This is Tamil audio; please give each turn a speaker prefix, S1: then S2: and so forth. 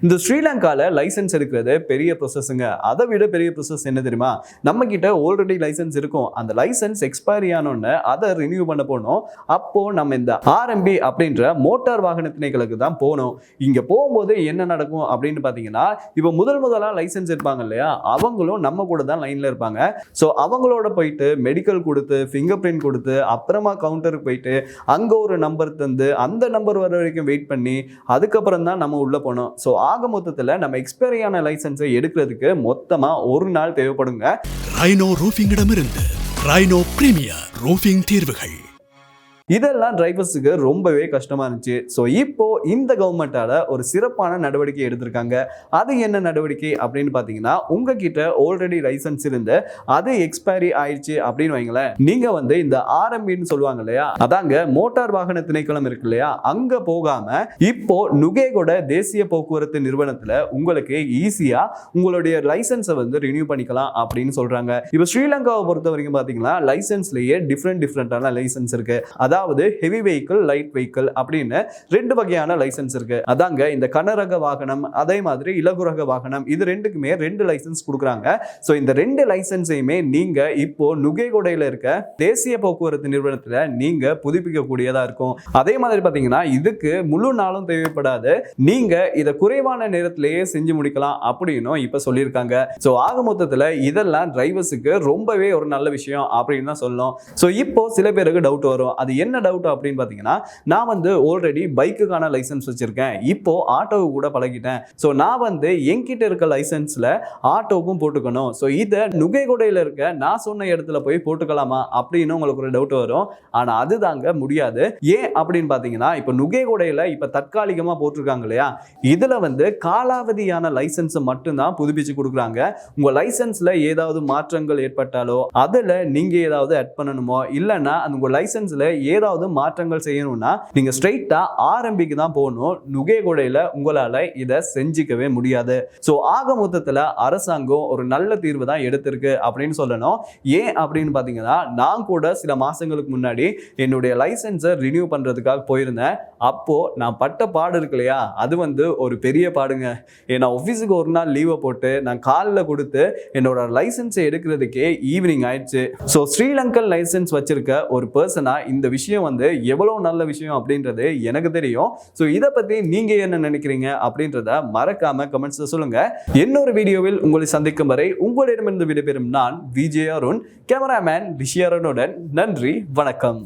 S1: இந்த ஸ்ரீலங்கால லைசன்ஸ் எடுக்கிறது பெரிய ப்ரொசஸ்ங்க. அதை விட பெரிய ப்ரொசஸ் என்ன தெரியுமா? நம்ம கிட்ட ஆல்ரெடி லைசன்ஸ் இருக்கும். அந்த லைசன்ஸ் எக்ஸ்பைரி ஆனோன்னு அதை ரினியூ பண்ண போனோம். அப்போ நம்ம இந்த ஆர்எம்பி அப்படின்ற மோட்டார் வாகன திணைக்களுக்கு தான் போனோம். இங்க போகும்போது என்ன நடக்கும் அப்படின்னு பாத்தீங்கன்னா, இப்போ முதலா லைசன்ஸ் இருப்பாங்க இல்லையா, அவங்களும் நம்ம கூட தான் லைன்ல இருப்பாங்க. ஸோ அவங்களோட போயிட்டு மெடிக்கல் கொடுத்து, ஃபிங்கர் பிரிண்ட் கொடுத்து, அப்புறமா கவுண்டருக்கு போயிட்டு அங்க ஒரு நம்பர் தந்து, அந்த நம்பர் வர வரைக்கும் வெயிட் பண்ணி, அதுக்கப்புறம் தான் நம்ம உள்ள போனோம். ஸோ ஆக மொத்தத்தில் நம்ம எக்ஸ்பைரியான லைசன்ஸை எடுக்கிறதுக்கு மொத்தமா ஒரு நாள் தேவைப்படுங்க.
S2: ரைனோ ரூஃபிங்கிடமிருந்து ரைனோ பிரீமியர் ரூஃபிங் தீர்வுகள்.
S1: இதெல்லாம் டிரைவர்ஸுக்கு ரொம்பவே கஷ்டமா இருந்துச்சு. ஸோ இப்போ இந்த கவர்மெண்டால ஒரு சிறப்பான நடவடிக்கை எடுத்திருக்காங்க. அது என்ன நடவடிக்கை அப்படின்னு பார்த்தீங்கன்னா, உங்ககிட்ட ஆல்ரெடி லைசன்ஸ் இருந்து அது எக்ஸ்பைரி ஆயிடுச்சு அப்படின்னு வைங்களேன், நீங்க வந்து இந்த ஆர்எம்பின்னு சொல்லுவாங்க இல்லையா, அதாங்க மோட்டார் வாகன திணைக்களம் இருக்கு இல்லையா, அங்க போகாம இப்போ நுகேகொட தேசிய போக்குவரத்து நிறுவனத்துல உங்களுக்கு ஈஸியா உங்களுடைய லைசன்ஸை வந்து ரினியூ பண்ணிக்கலாம் அப்படின்னு சொல்றாங்க. இப்போ ஸ்ரீலங்காவை பொறுத்த வரைக்கும் பார்த்தீங்கன்னா, லைசன்ஸ்லயே டிஃப்ரெண்டான லைசன்ஸ் இருக்கு. அதாவது ஹெவி வெஹிக்கிள், லைட் வெஹிக்கிள் அப்படின்னு ரெண்டு வகையான லைசன்ஸ் இருக்கு. அதாங்க இந்த கனரக வாகனம், அதே மாதிரி இலகுரக வாகனம், இது ரெண்டுக்குமே ரெண்டு லைசன்ஸ் கொடுக்குறாங்க. ஸோ இந்த ரெண்டு லைசன்ஸையுமே நீங்க இப்போ நுகேகொடையில இருக்க தேசிய போக்குவரத்து நிறுவனத்தில் நீங்க புதுப்பிக்க கூடியதா இருக்கும். அதே மாதிரி பார்த்தீங்கன்னா, இதுக்கு முழு நாளும் தேவைப்படாது, நீங்க இதை குறைவான நேரத்திலேயே செஞ்சு முடிக்கலாம் அப்படின்னு இப்ப சொல்லியிருக்காங்க. ஸோ ஆக மொத்தத்தில் இதெல்லாம் டிரைவர்ஸுக்கு ரொம்பவே ஒரு நல்ல விஷயம் அப்படின்னு தான் சொல்லணும். ஸோ இப்போ சில பேருக்கு டவுட் வரும், அது என்ன டவுட் அப்படின்னு பார்த்தீங்கன்னா, நான் வந்து ஆல்ரெடி பைக்குக்கான லைசன்ஸ் வச்சிருக்கேன், இப்போ ஆட்டோவுக்கு கூட பழகிட்டேன். ஸோ நான் வந்து என்கிட்ட இருக்க லைசன்ஸ்ல ஆட்டோவுக்கும் போட்டுக்கணும். ஸோ இதை நுகேகொடையில் இருக்க நான் சொன்ன இடத்துல போய் போட்டுக்கலாமா அப்படின்னு உங்களுக்கு ஒரு டவுட் வரும். ஆனால் அதுதாங்க முடியாது. ஏன் அப்படின்னு பார்த்தீங்கன்னா, இப்போ நுகேகொடையில் இப்போ தற்காலிகமாக போட்டிருக்காங்க இல்லையா, இதில் வந்து காலாவதியான லைசன்ஸை மட்டும்தான் புதுப்பிச்சு கொடுக்குறாங்க. உங்கள் லைசன்ஸில் ஏதாவது மாற்றங்கள் ஏற்பட்டாலோ, அதில் நீங்கள் ஏதாவது ஆட் பண்ணணுமோ, இல்லைன்னா உங்கள் லைசன்ஸில் ஏதாவது மாற்றங்கள் செய்யணும்னா நீங்க ஸ்ட்ரைட்டா ஆர்எம்பிக்கு தான் போகணும். நுகேகொடையில உங்களால இதை செஞ்சிக்கவே முடியாது. ஸோ ஆக மொத்தத்தில் அரசாங்கம் ஒரு நல்ல தீர்வு தான் எடுத்திருக்கு அப்படின்னு சொல்லணும். ஏன் அப்படின்னு பார்த்தீங்கன்னா, நான் கூட சில மாசங்களுக்கு முன்னாடி என்னுடைய லைசன்ஸை ரினியூ பண்றதுக்காக போயிருந்தேன். அப்போ நான் பட்ட பாடு இருக்கு இல்லையா, அது வந்து ஒரு பெரிய பாடுங்க. ஏன்னா ஆஃபீஸுக்கு ஒரு நாள் லீவை போட்டு நான் காலில் கொடுத்து என்னோட லைசன்ஸை எடுக்கிறதுக்கே ஈவினிங் ஆயிடுச்சு. ஸோ ஸ்ரீலங்கன் லைசன்ஸ் வச்சிருக்க ஒரு பர்சனா இந்த விஷயம் வந்து எவ்வளவு நல்ல விஷயம் அப்படின்றது எனக்கு தெரியும். ஸோ இதை பத்தி நீங்க என்ன நினைக்கிறீங்க அப்படின்றத மறக்காம கமெண்ட்ஸ்ல சொல்லுங்க. இன்னொரு வீடியோவில் உங்களை சந்திக்கும் வரை உங்களிடமிருந்து விடைபெறும் நான் விஜய் அருண், கேமராமேன் ரிஷி அருணுடன். நன்றி, வணக்கம்.